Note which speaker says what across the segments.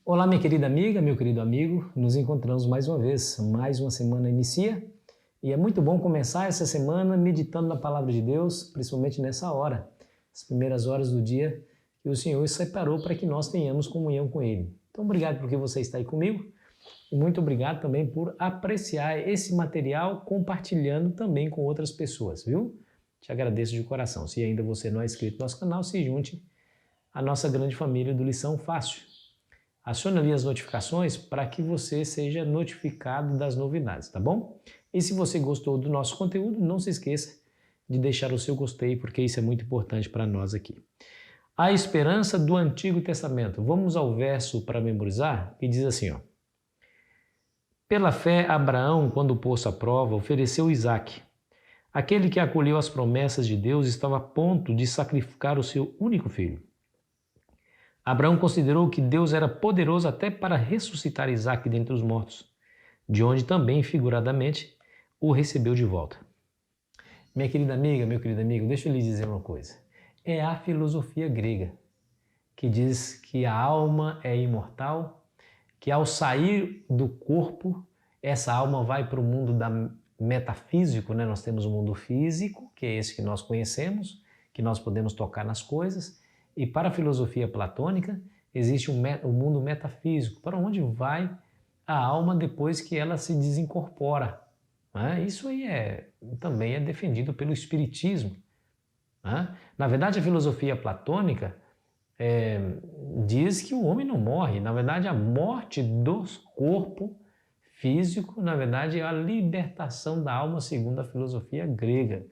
Speaker 1: Olá, minha querida amiga, meu querido amigo, nos encontramos mais uma vez, mais uma semana inicia e é muito bom começar essa semana meditando na Palavra de Deus, principalmente nessa hora, as primeiras horas do dia que o Senhor separou para que nós tenhamos comunhão com Ele. Então, obrigado porque você está aí comigo e muito obrigado também por apreciar esse material, compartilhando também com outras pessoas, viu? Te agradeço de coração. Se ainda você não é inscrito no nosso canal, se junte à nossa grande família do Lição Fácil. Acione ali as notificações para que você seja notificado das novidades, tá bom? E se você gostou do nosso conteúdo, não se esqueça de deixar o seu gostei, porque isso é muito importante para nós aqui. A esperança do Antigo Testamento. Vamos ao verso para memorizar, que diz assim, ó. Pela fé, Abraão, quando posto à prova, ofereceu Isaque. Aquele que acolheu as promessas de Deus estava a ponto de sacrificar o seu único filho. Abraão considerou que Deus era poderoso até para ressuscitar Isaque dentre os mortos, de onde também, figuradamente, o recebeu de volta. Minha querida amiga, meu querido amigo, deixa eu lhe dizer uma coisa. É a filosofia grega que diz que a alma é imortal, que ao sair do corpo, essa alma vai para o mundo metafísico, né? Nós temos o mundo físico, que é esse que nós conhecemos, que nós podemos tocar nas coisas, e para a filosofia platônica, existe o mundo metafísico, para onde vai a alma depois que ela se desincorpora. Isso aí também é defendido pelo Espiritismo. Na verdade, a filosofia platônica diz que o homem não morre. Na verdade, a morte do corpo físico, na verdade, é a libertação da alma segundo a filosofia grega.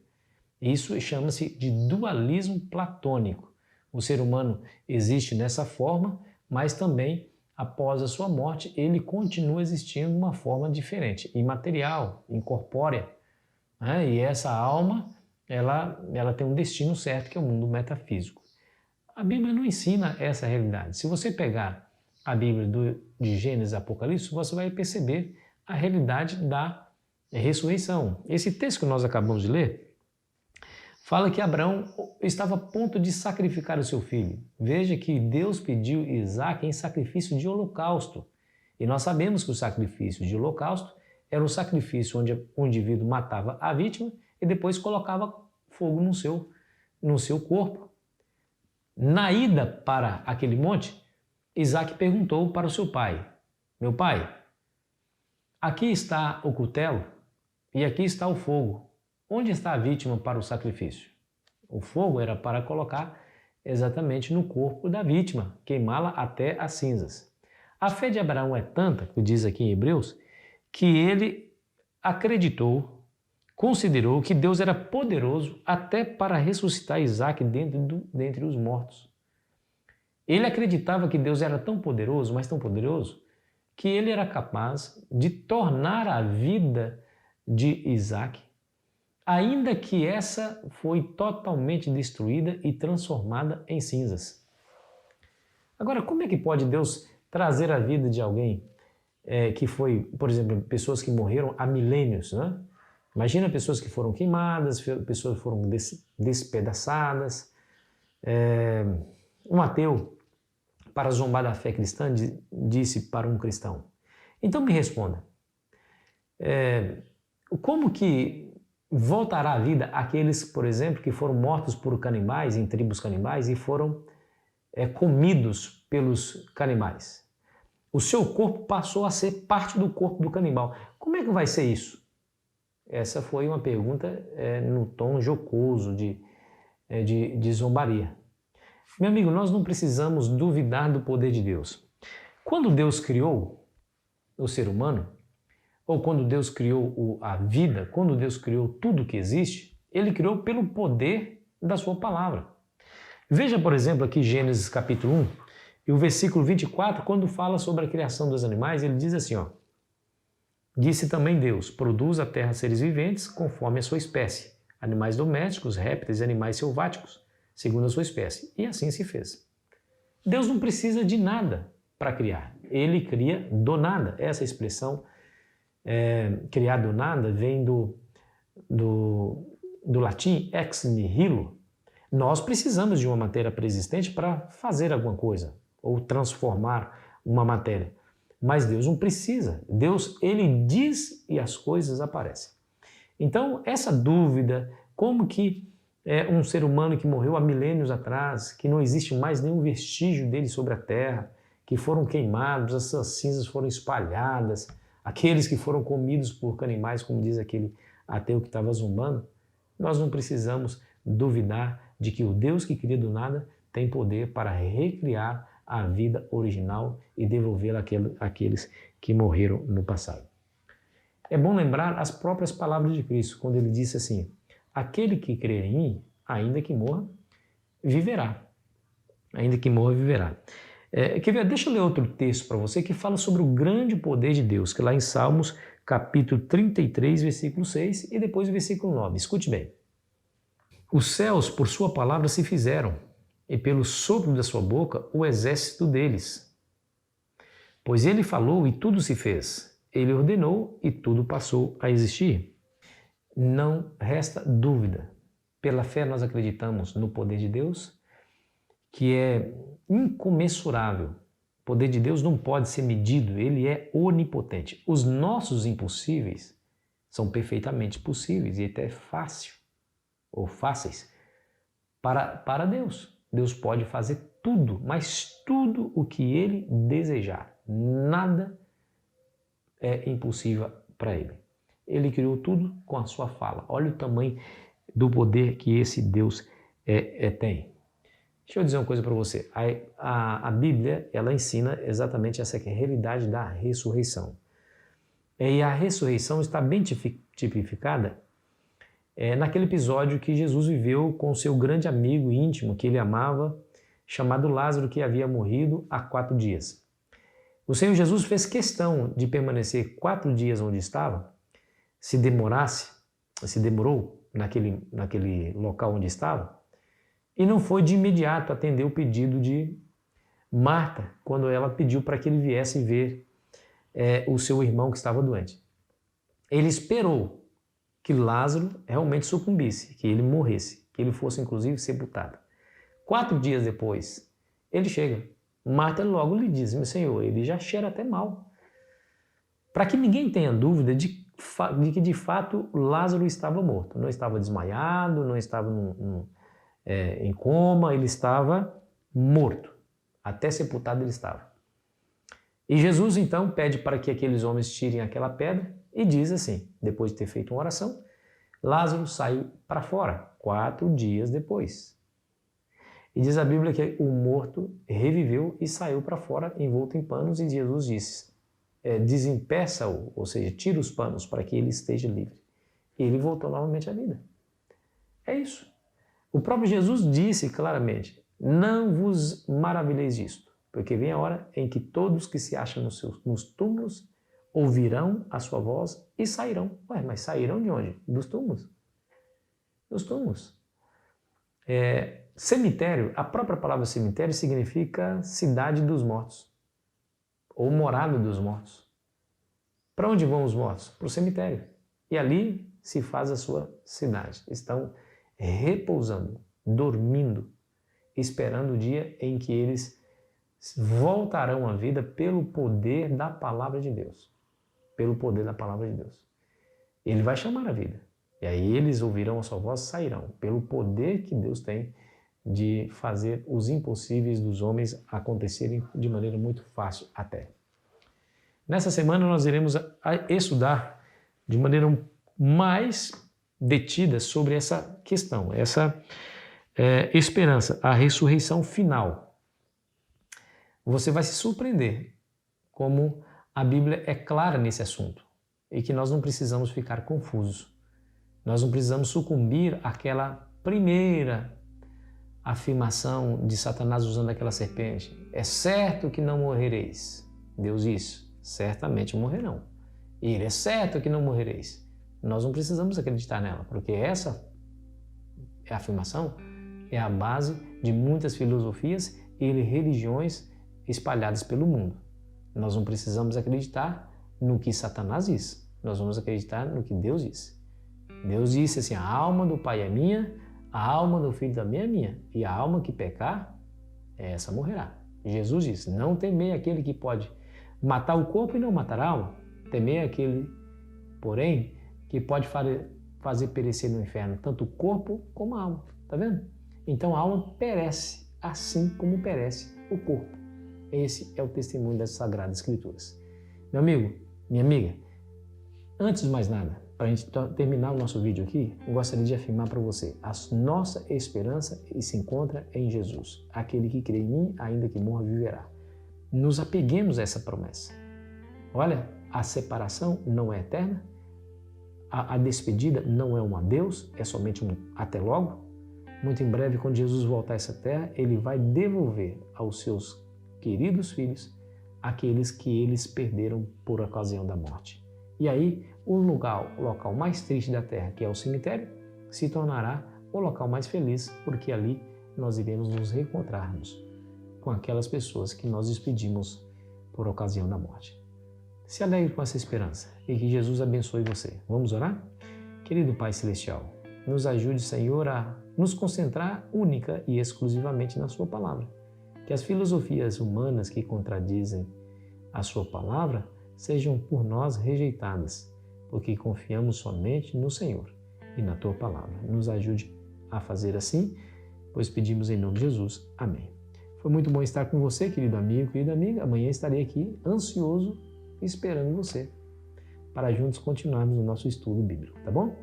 Speaker 1: Isso chama-se de dualismo platônico. O ser humano existe dessa forma, mas também, após a sua morte, ele continua existindo de uma forma diferente, imaterial, incorpórea. E essa alma, ela tem um destino certo, que é o mundo metafísico. A Bíblia não ensina essa realidade. Se você pegar a Bíblia de Gênesis e Apocalipse, você vai perceber a realidade da ressurreição. Esse texto que nós acabamos de ler, fala que Abraão estava a ponto de sacrificar o seu filho. Veja que Deus pediu Isaque em sacrifício de holocausto. E nós sabemos que o sacrifício de holocausto era um sacrifício onde o indivíduo matava a vítima e depois colocava fogo no seu corpo. Na ida para aquele monte, Isaque perguntou para o seu pai, meu pai, aqui está o cutelo e aqui está o fogo. Onde está a vítima para o sacrifício? O fogo era para colocar exatamente no corpo da vítima, queimá-la até as cinzas. A fé de Abraão é tanta, que diz aqui em Hebreus, que ele acreditou, considerou que Deus era poderoso até para ressuscitar Isaque dentre os mortos. Ele acreditava que Deus era tão poderoso, mas tão poderoso, que ele era capaz de tornar a vida de Isaque, ainda que essa foi totalmente destruída e transformada em cinzas. Agora, como é que pode Deus trazer a vida de alguém que foi, por exemplo, pessoas que morreram há milênios, né? Imagina pessoas que foram queimadas, pessoas que foram despedaçadas. Um ateu, para zombar da fé cristã, disse para um cristão, então me responda, como que voltará à vida aqueles, por exemplo, que foram mortos por canibais, em tribos canibais, e foram comidos pelos canibais? O seu corpo passou a ser parte do corpo do canibal. Como é que vai ser isso? Essa foi uma pergunta no tom jocoso, de zombaria. Meu amigo, nós não precisamos duvidar do poder de Deus. Quando Deus criou o ser humano, ou quando Deus criou a vida, quando Deus criou tudo que existe, Ele criou pelo poder da sua palavra. Veja, por exemplo, aqui Gênesis capítulo 1, e o versículo 24, quando fala sobre a criação dos animais, ele diz assim, ó, disse também Deus, produz a terra seres viventes conforme a sua espécie, animais domésticos, répteis e animais selváticos, segundo a sua espécie. E assim se fez. Deus não precisa de nada para criar. Ele cria do nada. Essa expressão criar do nada vem do latim ex nihilo. Nós precisamos de uma matéria pré-existente para fazer alguma coisa, ou transformar uma matéria. Mas Deus não precisa. Deus, ele diz e as coisas aparecem. Então, essa dúvida, como que um ser humano que morreu há milênios atrás, que não existe mais nenhum vestígio dele sobre a terra, que foram queimados, as suas cinzas foram espalhadas, aqueles que foram comidos por animais, como diz aquele ateu que estava zumbando, nós não precisamos duvidar de que o Deus que cria do nada tem poder para recriar a vida original e devolvê-la àqueles que morreram no passado. É bom lembrar as próprias palavras de Cristo, quando ele disse assim: aquele que crer em mim, ainda que morra, viverá. Ainda que morra, viverá. Quer ver? Deixa eu ler outro texto para você que fala sobre o grande poder de Deus, que é lá em Salmos, capítulo 33, versículo 6 e depois o versículo 9. Escute bem. Os céus, por sua palavra, se fizeram, e pelo sopro da sua boca, o exército deles. Pois ele falou e tudo se fez. Ele ordenou e tudo passou a existir. Não resta dúvida. Pela fé nós acreditamos no poder de Deus, que é incomensurável. O poder de Deus não pode ser medido, ele é onipotente. Os nossos impossíveis são perfeitamente possíveis e até fáceis para Deus. Deus pode fazer tudo, mas tudo o que ele desejar. Nada é impossível para ele. Ele criou tudo com a sua fala. Olha o tamanho do poder que esse Deus tem. Deixa eu dizer uma coisa para você. A Bíblia, ela ensina exatamente essa realidade da ressurreição. E a ressurreição está bem tipificada naquele episódio que Jesus viveu com seu grande amigo íntimo, que ele amava, chamado Lázaro, que havia morrido há 4 dias. O Senhor Jesus fez questão de permanecer 4 dias onde estava, se demorou naquele local onde estava, e não foi de imediato atender o pedido de Marta, quando ela pediu para que ele viesse ver o seu irmão que estava doente. Ele esperou que Lázaro realmente sucumbisse, que ele morresse, que ele fosse inclusive sepultado. 4 dias depois, ele chega. Marta logo lhe diz: meu Senhor, ele já cheira até mal. Para que ninguém tenha dúvida de que de fato Lázaro estava morto. Não estava desmaiado, não estava em coma, ele estava morto. Até sepultado ele estava. E Jesus então pede para que aqueles homens tirem aquela pedra e diz assim, depois de ter feito uma oração, Lázaro saiu para fora 4 dias depois. E diz a Bíblia que o morto reviveu e saiu para fora envolto em panos, e Jesus disse: desempeça-o, ou seja, tira os panos para que ele esteja livre. E ele voltou novamente à vida. É isso. O próprio Jesus disse claramente: não vos maravilheis disto, porque vem a hora em que todos que se acham nos túmulos ouvirão a sua voz e sairão. Ué, mas sairão de onde? Dos túmulos. Dos túmulos. Cemitério, a própria palavra cemitério significa cidade dos mortos, ou morada dos mortos. Para onde vão os mortos? Para o cemitério. E ali se faz a sua cidade. Estão repousando, dormindo, esperando o dia em que eles voltarão à vida pelo poder da palavra de Deus. Pelo poder da palavra de Deus. Ele vai chamar a vida. E aí eles ouvirão a sua voz e sairão. Pelo poder que Deus tem de fazer os impossíveis dos homens acontecerem de maneira muito fácil até. Nessa semana nós iremos estudar de maneira mais detida sobre essa questão, essa esperança, a ressurreição final. Você vai se surpreender como a Bíblia é clara nesse assunto e que nós não precisamos ficar confusos. Nós não precisamos sucumbir àquela primeira afirmação de Satanás usando aquela serpente. É certo que não morrereis. Deus disse, certamente morrerão. E ele é certo que não morrereis. Nós não precisamos acreditar nela, porque essa afirmação é a base de muitas filosofias e religiões espalhadas pelo mundo. Nós não precisamos acreditar no que Satanás diz. Nós vamos acreditar no que Deus disse. Deus disse assim: a alma do Pai é minha, a alma do Filho também é minha, e a alma que pecar, essa morrerá. Jesus diz, não temei aquele que pode matar o corpo e não matar a alma. Temei aquele, porém, que pode fazer perecer no inferno tanto o corpo como a alma. Tá vendo? Então a alma perece, assim como perece o corpo. Esse é o testemunho das Sagradas Escrituras. Meu amigo, minha amiga, antes de mais nada, para a gente terminar o nosso vídeo aqui, eu gostaria de afirmar para você, a nossa esperança se encontra em Jesus. Aquele que crê em mim, ainda que morra, viverá. Nos apeguemos a essa promessa. Olha, a separação não é eterna, a despedida não é um adeus, é somente um até logo. Muito em breve, quando Jesus voltar a essa terra, ele vai devolver aos seus queridos filhos aqueles que eles perderam por ocasião da morte. E aí, o local mais triste da terra, que é o cemitério, se tornará o local mais feliz, porque ali nós iremos nos reencontrarmos com aquelas pessoas que nós despedimos por ocasião da morte. Se alegre com essa esperança e que Jesus abençoe você. Vamos orar? Querido Pai Celestial, nos ajude, Senhor, a nos concentrar única e exclusivamente na Sua palavra. Que as filosofias humanas que contradizem a Sua palavra sejam por nós rejeitadas, porque confiamos somente no Senhor e na Tua palavra. Nos ajude a fazer assim, pois pedimos em nome de Jesus. Amém. Foi muito bom estar com você, querido amigo, querida amiga. Amanhã estarei aqui ansioso esperando você para juntos continuarmos o nosso estudo bíblico, tá bom?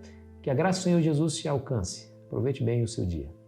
Speaker 1: Que a graça do Senhor Jesus te alcance. Aproveite bem o seu dia.